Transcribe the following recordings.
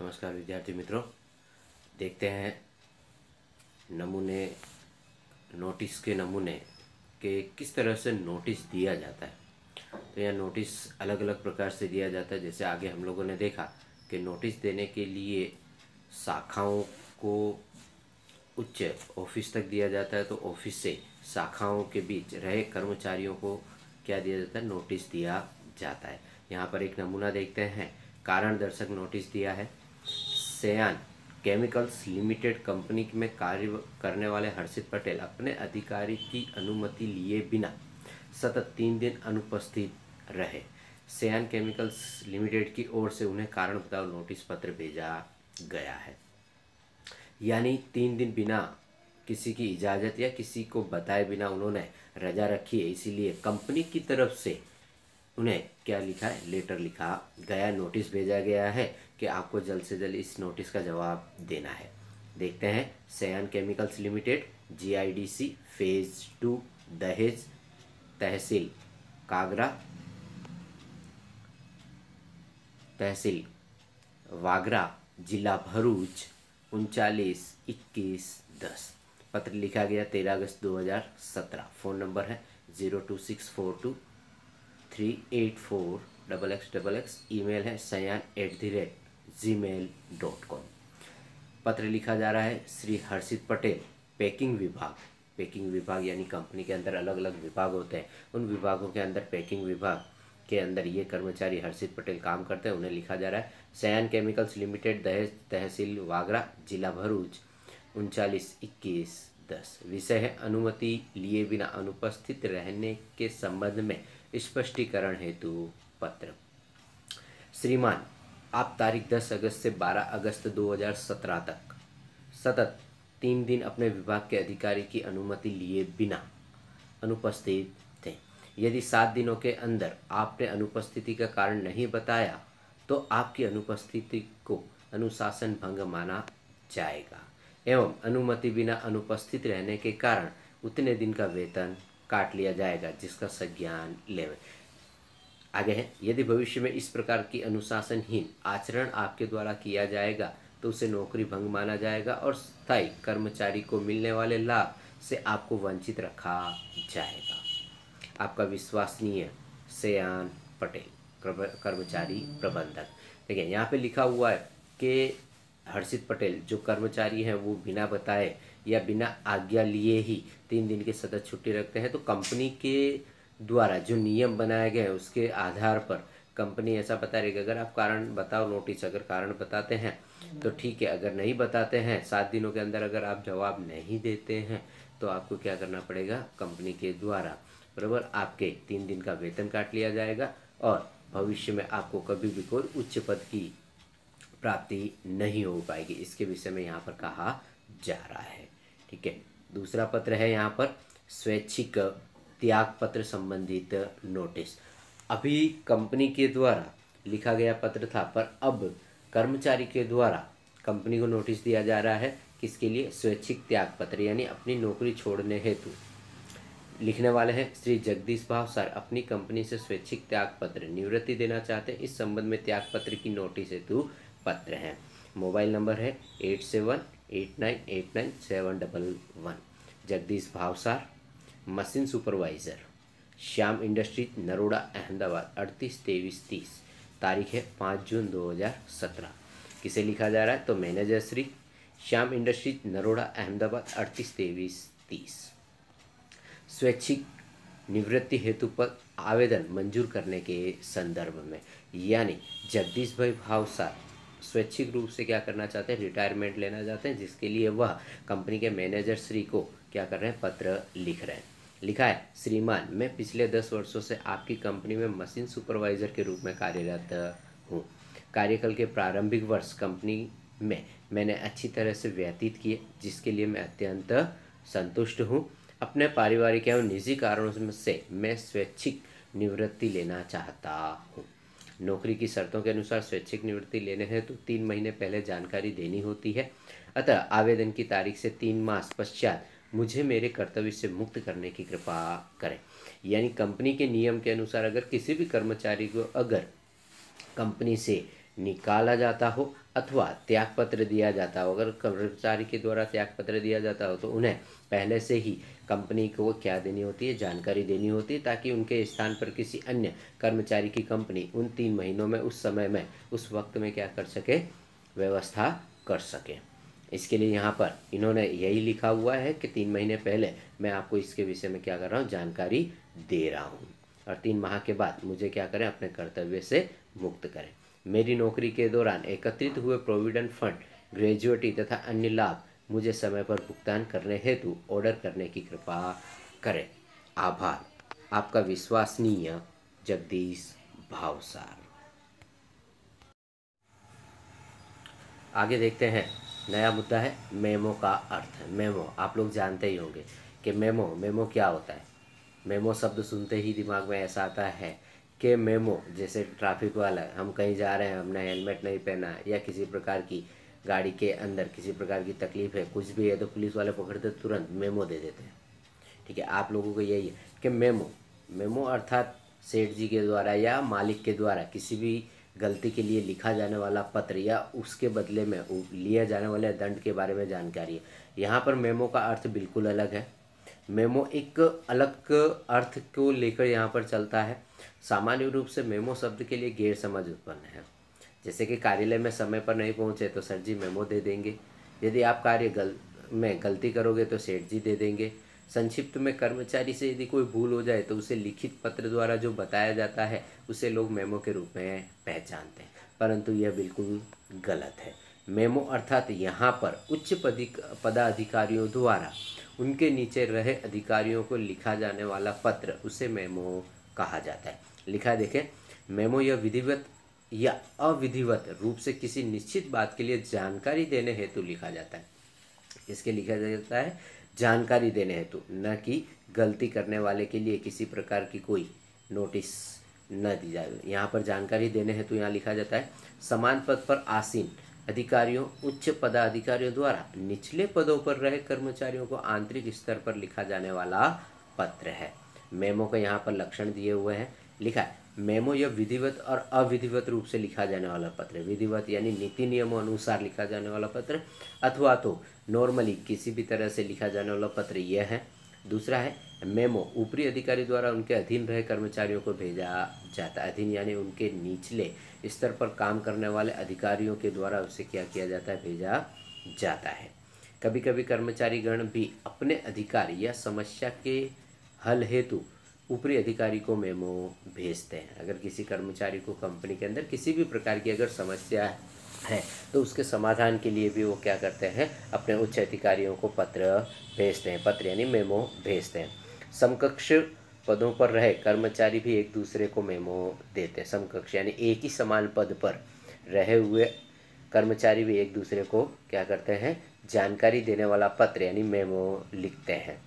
नमस्कार विद्यार्थी मित्रों, देखते हैं नमूने नोटिस के नमूने के किस तरह से नोटिस दिया जाता है। तो यह नोटिस अलग अलग प्रकार से दिया जाता है। जैसे आगे हम लोगों ने देखा कि नोटिस देने के लिए शाखाओं को उच्च ऑफिस तक दिया जाता है, तो ऑफिस से शाखाओं के बीच रहे कर्मचारियों को क्या दिया जाता है, नोटिस दिया जाता है। यहाँ पर एक नमूना देखते हैं। कारण दर्शक नोटिस दिया है। सयान केमिकल्स लिमिटेड कंपनी में कार्य करने वाले हर्षित पटेल अपने अधिकारी की अनुमति लिए बिना सतत 3 दिन अनुपस्थित रहे। सयान केमिकल्स लिमिटेड की ओर से उन्हें कारण बताओ नोटिस पत्र भेजा गया है। यानी 3 दिन बिना किसी की इजाज़त या किसी को बताए बिना उन्होंने रजा रखी है, इसीलिए कंपनी की तरफ से उन्हें क्या लिखा है, लेटर लिखा गया, नोटिस भेजा गया है कि आपको जल्द से जल्द इस नोटिस का जवाब देना है। देखते हैं। सयान केमिकल्स लिमिटेड GIDC फेज 2 दहेज तहसील कागरा तहसील वागरा जिला भरूच 392110। पत्र लिखा गया 13 अगस्त 2017। फ़ोन नंबर है 026423846xxx। ईमेल है sayan@gmail.com। पत्र लिखा जा रहा है श्री हर्षित पटेल, पैकिंग विभाग। पैकिंग विभाग यानी कंपनी के अंदर अलग अलग विभाग होते हैं, उन विभागों के अंदर पैकिंग विभाग के अंदर ये कर्मचारी हर्षित पटेल काम करते हैं। उन्हें लिखा जा रहा है सयान केमिकल्स लिमिटेड दहेज तहसील वागरा जिला भरूच 392110। विषय है अनुमति लिए बिना अनुपस्थित रहने के संबंध में स्पष्टीकरण हेतु पत्र। श्रीमान, आप तारीख 10 अगस्त से 12 अगस्त 2017 तक सतत 3 दिन अपने विभाग के अधिकारी की अनुमति लिए बिना अनुपस्थित थे। यदि 7 दिनों के अंदर आपने अनुपस्थिति का कारण नहीं बताया तो आपकी अनुपस्थिति को अनुशासन भंग माना जाएगा एवं अनुमति बिना अनुपस्थित रहने के कारण उतने दिन का वेतन काट लिया जाएगा, जिसका संज्ञान लें। आगे है, यदि भविष्य में इस प्रकार की अनुशासनहीन आचरण आपके द्वारा किया जाएगा तो उसे नौकरी भंग माना जाएगा और स्थायी कर्मचारी को मिलने वाले लाभ से आपको वंचित रखा जाएगा। आपका विश्वसनीय सयान पटेल, कर्मचारी प्रबंधक। देखिए यहाँ पे लिखा हुआ है कि हर्षित पटेल जो कर्मचारी हैं वो बिना बताए या बिना आज्ञा लिए ही 3 दिन की सतत छुट्टी रखते हैं। तो कंपनी के द्वारा जो नियम बनाए गए हैं उसके आधार पर कंपनी ऐसा बता रही है कि अगर आप कारण बताओ नोटिस, अगर कारण बताते हैं तो ठीक है, अगर नहीं बताते हैं 7 दिनों के अंदर अगर आप जवाब नहीं देते हैं तो आपको क्या करना पड़ेगा, कंपनी के द्वारा बराबर आपके 3 दिन का वेतन काट लिया जाएगा और भविष्य में आपको कभी भी कोई उच्च पद की प्राप्ति नहीं हो पाएगी। इसके विषय में यहाँ पर कहा जा रहा है। ठीक है। दूसरा पत्र है यहाँ पर स्वैच्छिक त्याग पत्र संबंधित नोटिस। अभी कंपनी के द्वारा लिखा गया पत्र था, पर अब कर्मचारी के द्वारा कंपनी को नोटिस दिया जा रहा है किसके लिए, स्वैच्छिक त्याग पत्र, यानी अपनी नौकरी छोड़ने हेतु। लिखने वाले हैं श्री जगदीश भावसार अपनी कंपनी से स्वैच्छिक त्याग पत्र निवृत्ति देना चाहते हैं। इस संबंध में त्याग पत्र की नोटिस हेतु पत्र है। मोबाइल नंबर है 8789898711। Jagdish Bhavsar, machine supervisor, Shyam industries Naroda Ahmedabad 382330। तारीख है 5 जून 2017। किसे लिखा जा रहा है, तो मैनेजर श्री श्याम इंडस्ट्रीज नरोड़ा अहमदाबाद 382330। स्वैच्छिक निवृत्ति हेतु पर आवेदन मंजूर करने के संदर्भ में, यानी जगदीश भाई भावसार स्वैच्छिक रूप से क्या करना चाहते हैं, रिटायरमेंट लेना चाहते हैं, जिसके लिए वह कंपनी के मैनेजर श्री को क्या कर रहे हैं, पत्र लिख रहे हैं। लिखा है, श्रीमान, मैं पिछले 10 वर्षों से आपकी कंपनी में मशीन सुपरवाइजर के रूप में कार्यरत हूँ। कार्यकाल के प्रारंभिक वर्ष कंपनी में मैंने अच्छी तरह से व्यतीत किए, जिसके लिए मैं अत्यंत संतुष्ट हूँ। अपने पारिवारिक एवं निजी कारणों से मैं स्वैच्छिक निवृत्ति लेना चाहता हूँ। नौकरी की शर्तों के अनुसार स्वैच्छिक निवृत्ति लेने हैं तो 3 महीने पहले जानकारी देनी होती है। अतः आवेदन की तारीख से 3 मास पश्चात मुझे मेरे कर्तव्य से मुक्त करने की कृपा करें। यानी कंपनी के नियम के अनुसार अगर किसी भी कर्मचारी को अगर कंपनी से निकाला जाता हो अथवा त्यागपत्र दिया जाता हो। अगर कर्मचारी के द्वारा त्यागपत्र दिया जाता हो तो उन्हें पहले से ही कंपनी को क्या देनी होती है, जानकारी देनी होती है, ताकि उनके स्थान पर किसी अन्य कर्मचारी की कंपनी उन 3 महीनों में, उस समय में, उस वक्त में क्या कर सके, व्यवस्था कर सके। इसके लिए यहाँ पर इन्होंने यही लिखा हुआ है कि 3 महीने पहले मैं आपको इसके विषय में क्या कर रहा हूँ, जानकारी दे रहा हूँ, और 3 माह के बाद मुझे क्या करें, अपने कर्तव्य से मुक्त करें। मेरी नौकरी के दौरान एकत्रित हुए प्रोविडेंट फंड, ग्रेजुएटी तथा अन्य लाभ मुझे समय पर भुगतान करने हेतु ऑर्डर करने की कृपा करें। आभार। आपका विश्वसनीय जगदीश भावसार। आगे देखते हैं, नया मुद्दा है मेमो का अर्थ। मेमो आप लोग जानते ही होंगे कि मेमो क्या होता है। मेमो शब्द सुनते ही दिमाग में ऐसा आता है कि मेमो जैसे ट्रैफिक वाला, हम कहीं जा रहे हैं, हमने हेलमेट नहीं पहना या किसी प्रकार की गाड़ी के अंदर किसी प्रकार की तकलीफ है, कुछ भी है, तो पुलिस वाले पकड़ते तुरंत मेमो दे देते हैं। ठीक है, आप लोगों को यही है कि मेमो अर्थात सेठ जी के द्वारा या मालिक के द्वारा किसी भी गलती के लिए लिखा जाने वाला पत्र या उसके बदले में लिया जाने वाले दंड के बारे में जानकारी है। यहाँ पर मेमो का अर्थ बिल्कुल अलग है। मेमो एक अलग अर्थ को लेकर यहाँ पर चलता है। सामान्य रूप से मेमो शब्द के लिए गैर समझ उत्पन्न है। जैसे कि कार्यालय में समय पर नहीं पहुँचे तो सर जी मेमो दे देंगे। यदि आप में गलती करोगे तो सेठ जी दे देंगे। संक्षिप्त में कर्मचारी से यदि कोई भूल हो जाए तो उसे लिखित पत्र द्वारा जो बताया जाता है उसे लोग मेमो के रूप में पहचानते हैं, परंतु यह बिल्कुल गलत है। मेमो अर्थात यहाँ पर उच्च पदाधिकारियों द्वारा उनके नीचे रहे अधिकारियों को लिखा जाने वाला पत्र, उसे मेमो कहा जाता है। लिखा देखें, मेमो यह विधिवत या अविधिवत रूप से किसी निश्चित बात के लिए जानकारी देने हेतु लिखा जाता है। इसके लिखा जाता है जानकारी देने हेतु, न कि गलती करने वाले के लिए किसी प्रकार की कोई नोटिस न दी जाए। यहाँ पर जानकारी देने हेतु यहाँ लिखा जाता है समान पद पर आसीन अधिकारियों, उच्च पदाधिकारियों द्वारा निचले पदों पर रहे कर्मचारियों को आंतरिक स्तर पर लिखा जाने वाला पत्र है। मेमो का यहाँ पर लक्षण दिए हुए हैं। लिखा है मेमो यह विधिवत और अविधिवत रूप से लिखा जाने वाला पत्र। विधिवत यानी नीति नियमों अनुसार लिखा जाने वाला पत्र, अथवा तो नॉर्मली किसी भी तरह से लिखा जाने वाला पत्र यह है। दूसरा है मेमो ऊपरी अधिकारी द्वारा उनके अधीन रहे कर्मचारियों को भेजा जाता है। अधीन यानी उनके निचले स्तर पर काम करने वाले अधिकारियों के द्वारा उसे क्या किया जाता है, भेजा जाता है। कभी कभी कर्मचारी गण भी अपने अधिकार या समस्या के हल हेतु ऊपरी अधिकारी को मेमो भेजते हैं। अगर किसी कर्मचारी को कंपनी के अंदर किसी भी प्रकार की अगर समस्या है तो उसके समाधान के लिए भी वो क्या करते हैं, अपने उच्च अधिकारियों को पत्र भेजते हैं। पत्र यानी मेमो भेजते हैं। समकक्ष पदों पर रहे कर्मचारी भी एक दूसरे को मेमो देते हैं। समकक्ष यानी एक ही समान पद पर रहे हुए कर्मचारी भी एक दूसरे को क्या करते हैं, जानकारी देने वाला पत्र यानी मेमो लिखते हैं।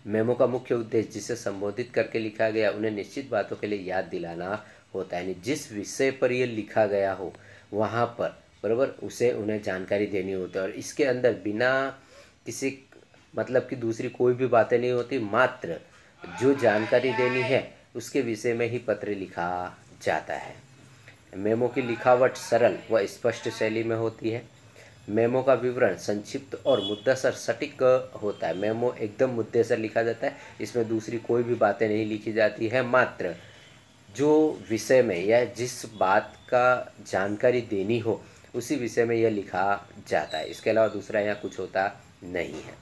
मेमो का मुख्य उद्देश्य जिसे संबोधित करके लिखा गया उन्हें निश्चित बातों के लिए याद दिलाना होता है। यानी जिस विषय पर यह लिखा गया हो वहाँ पर बराबर उसे उन्हें जानकारी देनी होती है, और इसके अंदर बिना किसी मतलब कि दूसरी कोई भी बातें नहीं होती, मात्र जो जानकारी देनी है उसके विषय में ही पत्र लिखा जाता है। मेमो की लिखावट सरल व स्पष्ट शैली में होती है। मेमो का विवरण संक्षिप्त और मुद्दासर सटीक होता है। मेमो एकदम मुद्देसर लिखा जाता है, इसमें दूसरी कोई भी बातें नहीं लिखी जाती है, मात्र जो विषय में या जिस बात का जानकारी देनी हो उसी विषय में यह लिखा जाता है। इसके अलावा दूसरा यहाँ कुछ होता नहीं है।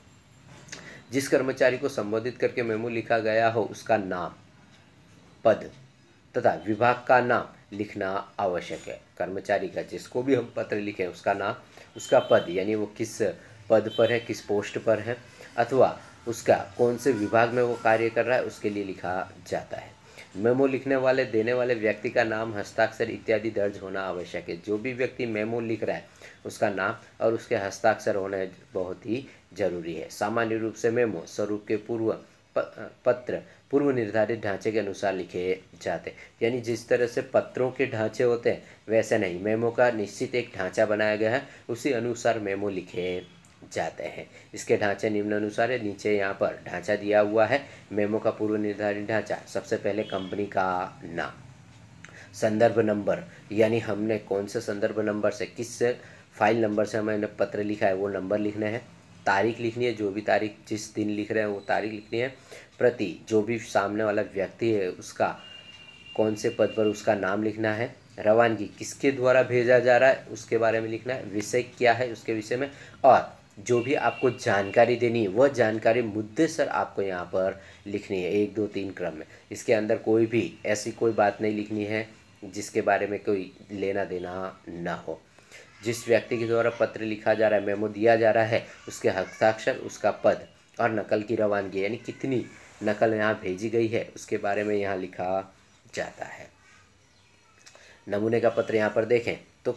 जिस कर्मचारी को संबोधित करके मेमो लिखा गया हो उसका नाम, पद तथा विभाग का नाम लिखना आवश्यक है। कर्मचारी का जिसको भी हम पत्र लिखें उसका नाम, उसका पद यानी वो किस पद पर है, किस पोस्ट पर है, अथवा उसका कौन से विभाग में वो कार्य कर रहा है, उसके लिए लिखा जाता है। मेमो लिखने वाले देने वाले व्यक्ति का नाम, हस्ताक्षर इत्यादि दर्ज होना आवश्यक है। जो भी व्यक्ति मेमो लिख रहा है उसका नाम और उसके हस्ताक्षर होने बहुत ही जरूरी है। सामान्य रूप से मेमो स्वरूप के पत्र पूर्व निर्धारित ढांचे के अनुसार लिखे जाते, यानी जिस तरह से पत्रों के ढांचे होते हैं वैसे नहीं, मेमो का निश्चित एक ढांचा बनाया गया है, उसी अनुसार मेमो लिखे जाते हैं। इसके ढांचे निम्नानुसार है। नीचे यहाँ पर ढांचा दिया हुआ है। मेमो का पूर्व निर्धारित ढांचा, सबसे पहले कंपनी का नाम, संदर्भ नंबर, यानी हमने कौन से संदर्भ नंबर से, किस फाइल नंबर से हमने पत्र लिखा है वो नंबर लिखना है। तारीख लिखनी है, जो भी तारीख जिस दिन लिख रहे हैं वो तारीख लिखनी है। प्रति, जो भी सामने वाला व्यक्ति है उसका कौन से पद पर उसका नाम लिखना है। रवानगी, किसके द्वारा भेजा जा रहा है उसके बारे में लिखना है। विषय क्या है उसके विषय में, और जो भी आपको जानकारी देनी है वह जानकारी मुद्देसर आपको यहाँ पर लिखनी है 1 2 3 क्रम में। इसके अंदर कोई भी ऐसी कोई बात नहीं लिखनी है जिसके बारे में कोई लेना देना ना हो। जिस व्यक्ति के द्वारा पत्र लिखा जा रहा है, मेमो दिया जा रहा है, उसके हस्ताक्षर, उसका पद और नकल की रवानगी, यानी कितनी नकल यहाँ भेजी गई है उसके बारे में यहाँ लिखा जाता है। नमूने का पत्र यहाँ पर देखें तो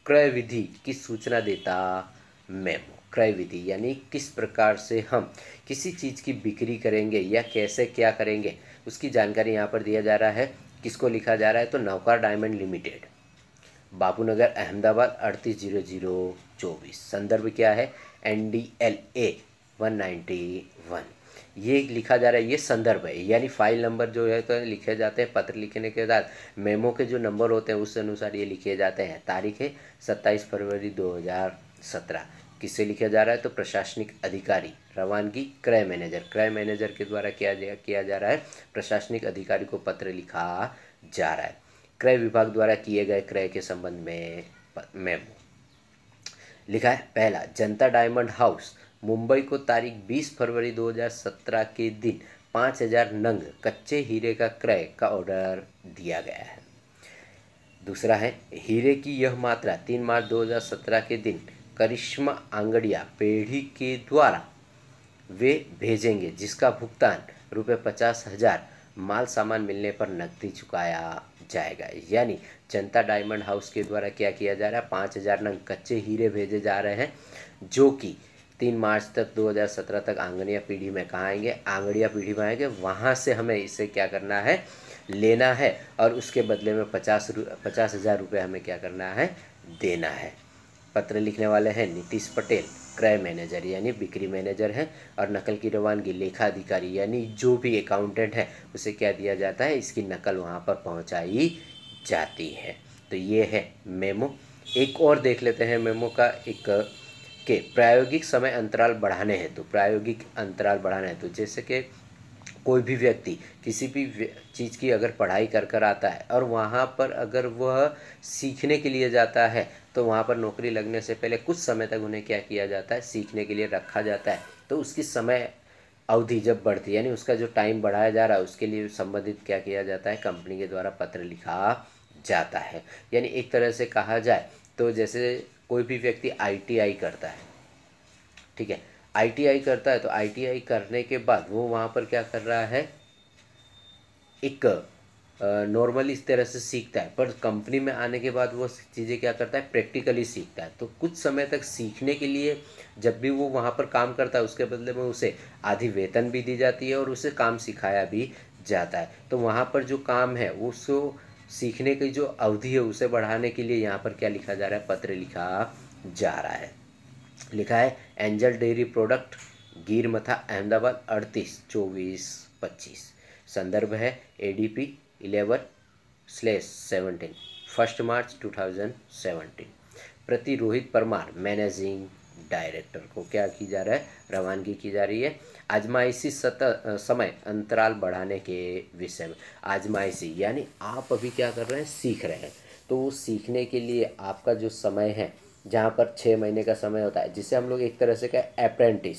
क्रय विधि की सूचना देता मेमो। क्रय विधि यानी किस प्रकार से हम किसी चीज़ की बिक्री करेंगे या कैसे क्या करेंगे उसकी जानकारी यहाँ पर दिया जा रहा है। किसको लिखा जा रहा है तो नौकार डायमंड लिमिटेड, बापूनगर अहमदाबाद 380024। संदर्भ क्या है NDLA 191। ये लिखा जा रहा है, ये संदर्भ है, यानी फाइल नंबर जो है तो लिखे जाते हैं। पत्र लिखने के बाद मेमो के जो नंबर होते हैं उस अनुसार ये लिखे जाते हैं। तारीख है 27 फरवरी 2017। किससे लिखा जा रहा है तो प्रशासनिक अधिकारी। रवानगी क्रय मैनेजर, क्रय मैनेजर के द्वारा किया जा रहा है। प्रशासनिक अधिकारी को पत्र लिखा जा रहा है। क्रय विभाग द्वारा किए गए क्रय के संबंध में मेमो लिखा है। पहला, जनता डायमंड हाउस मुंबई को तारीख 20 फरवरी 2017 के दिन 5000 नंग कच्चे हीरे का क्रय का ऑर्डर दिया गया है। दूसरा है, हीरे की यह मात्रा 3 मार्च 2017 के दिन करिश्मा आंगड़िया पेढ़ी के द्वारा वे भेजेंगे, जिसका भुगतान ₹50,000 माल सामान मिलने पर नकदी चुकाया जाएगा। यानी जनता डायमंड हाउस के द्वारा क्या किया जा रहा है, 5000 नंग कच्चे हीरे भेजे जा रहे हैं जो कि 3 मार्च तक 2017 तक आंगड़िया पीढ़ी में कहाँ आएंगे, आंगड़िया पीढ़ी में आएंगे। वहाँ से हमें इसे क्या करना है, लेना है और उसके बदले में 50,000 रुपये हमें क्या करना है, देना है। पत्र लिखने वाले हैं नीतीश पटेल, क्रय मैनेजर यानी बिक्री मैनेजर हैं, और नकल की रवानगी लेखा अधिकारी यानी जो भी अकाउंटेंट है उसे क्या दिया जाता है, इसकी नकल वहाँ पर पहुँचाई जाती है। तो ये है मेमो। एक और देख लेते हैं मेमो का एक के प्रायोगिक समय अंतराल बढ़ाने हेतु, प्रायोगिक अंतराल बढ़ाने हेतु जैसे कि कोई भी व्यक्ति किसी भी चीज़ की अगर पढ़ाई कर कर आता है और वहाँ पर अगर वह सीखने के लिए जाता है तो वहाँ पर नौकरी लगने से पहले कुछ समय तक उन्हें क्या किया जाता है, सीखने के लिए रखा जाता है। तो उसकी समय अवधि जब बढ़ती है यानी उसका जो टाइम बढ़ाया जा रहा है उसके लिए संबंधित क्या किया जाता है, कंपनी के द्वारा पत्र लिखा जाता है। यानी एक तरह से कहा जाए तो जैसे कोई भी व्यक्ति ITI करता है, ठीक है, ITI करता है तो ITI करने के बाद वो वहाँ पर क्या कर रहा है, एक नॉर्मली इस तरह से सीखता है, पर कंपनी में आने के बाद वो चीज़ें क्या करता है, प्रैक्टिकली सीखता है। तो कुछ समय तक सीखने के लिए जब भी वो वहाँ पर काम करता है उसके बदले में उसे आधी वेतन भी दी जाती है और उसे काम सिखाया भी जाता है। तो वहाँ पर जो काम है उसको सीखने की जो अवधि है उसे बढ़ाने के लिए यहाँ पर क्या लिखा जा रहा है, पत्र लिखा जा रहा है। लिखा है एंजल डेयरी प्रोडक्ट, गिर मथा अहमदाबाद 382425। संदर्भ है ADP 11/17 1 मार्च 2017। प्रति रोहित परमार मैनेजिंग डायरेक्टर को क्या की जा रहा है, रवानगी की जा रही है। आजमाइशी समय अंतराल बढ़ाने के विषय में। आजमाइशी यानी आप अभी क्या कर रहे हैं, सीख रहे हैं, तो वो सीखने के लिए आपका जो समय है जहाँ पर 6 महीने का समय होता है, जिसे हम लोग एक तरह से कहें अप्रेंटिस,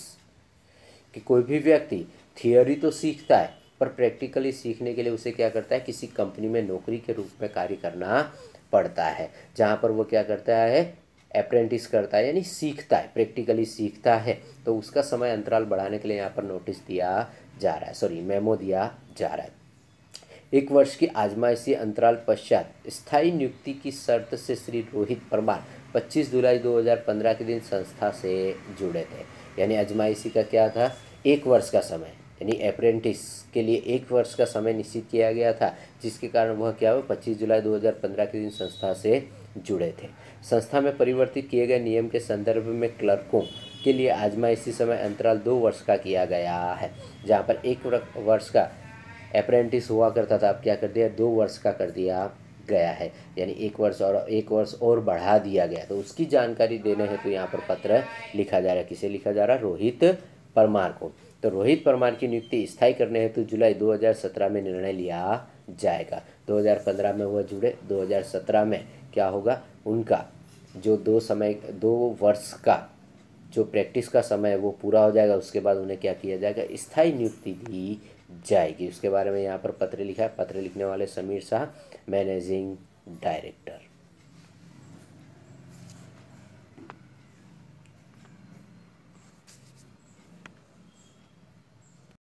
कि कोई भी व्यक्ति थियोरी तो सीखता है पर प्रैक्टिकली सीखने के लिए उसे क्या करता है, किसी कंपनी में नौकरी के रूप में कार्य करना पड़ता है, जहाँ पर वो क्या करता है, अप्रेंटिस करता है यानी सीखता है, प्रैक्टिकली सीखता है। तो उसका समय अंतराल बढ़ाने के लिए यहाँ पर नोटिस दिया जा रहा है, सॉरी मेमो दिया जा रहा है। 1 वर्ष की आजमाइशी अंतराल पश्चात स्थायी नियुक्ति की शर्त से श्री रोहित परमार 25 जुलाई 2015 के दिन संस्था से जुड़े थे। यानी आजमाइशी का क्या था, 1 वर्ष का समय, यानी अप्रेंटिस के लिए 1 वर्ष का समय निश्चित किया गया था, जिसके कारण वह क्या हुआ, 25 जुलाई 2015 के दिन संस्था से जुड़े थे। संस्था में परिवर्तित किए गए नियम के संदर्भ में क्लर्कों के लिए आजमाइशी समय अंतराल 2 वर्ष का किया गया है। जहाँ पर 1 वर्ष का अप्रेंटिस हुआ करता था, अब क्या कर दिया, 2 वर्ष का कर दिया गया है, यानी एक वर्ष और बढ़ा दिया गया, तो उसकी जानकारी देने हैं तो यहाँ पर पत्र लिखा जा रहा है। किसे लिखा जा रहा है? रोहित परमार को। तो रोहित परमार की नियुक्ति स्थायी करने हेतु जुलाई 2017 में निर्णय लिया जाएगा। 2015 में वह जुड़े, 2017 में क्या होगा? उनका जो 2 वर्ष का जो प्रैक्टिस का समय है वो पूरा हो जाएगा। उसके बाद उन्हें क्या किया जाएगा? स्थायी नियुक्ति दी जाएगी। उसके बारे में यहाँ पर पत्र लिखा है। पत्र लिखने वाले समीर शाह, मैनेजिंग डायरेक्टर।